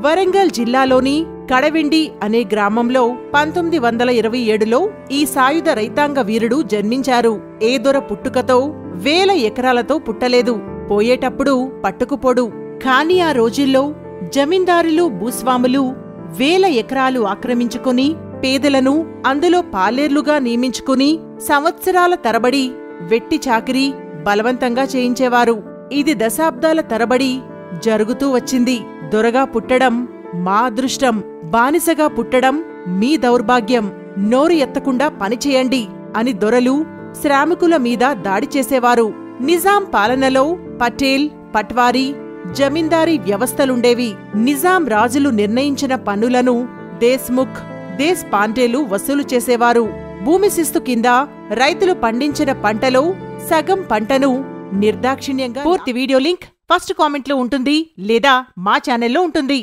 వరంగల్ జిల్లాలోని కడవెండి అనే గ్రామంలో 1927లో ఈ సాయుధ రైతాంగ వీరుడు జన్మించారు. ఏ దొర పుట్టుకతో వేల ఎకరాలతో పుట్టలేదు, పోయేటప్పుడు పట్టుకుపోడు. కాని ఆ రోజుల్లో జమీందారులు భూస్వాములు వేల ఎకరాలు ఆక్రమించుకుని పేదలను అందులో పాలేర్లుగా నియమించుకుని సంవత్సరాల తరబడి వెట్టి చాకిరీ బలవంతంగా చేయించేవారు. ఇది దశాబ్దాల తరబడి జరుగుతూ వచ్చింది. దొరగా పుట్టడం మా అదృష్టం, బానిసగా పుట్టడం మీ దౌర్భాగ్యం, నోరు ఎత్తకుండా పనిచేయండి అని దొరలు శ్రామికుల మీద దాడి చేసేవారు. నిజాం పాలనలో పటేల్, పట్వారీ, జమీందారీ వ్యవస్థలుండేవి. నిజాం రాజులు నిర్ణయించిన పన్నులను దేశ్ముఖ్, దేశ్పాండేలు వసూలు చేసేవారు. భూమి శిస్తు కింద రైతులు పండించిన పంటలో సగం పంటను నిర్దాక్షిణ్యంగా. పూర్తి వీడియో లింక్ ఫస్ట్ కామెంట్లో ఉంటుంది లేదా మా ఛానల్లో ఉంటుంది.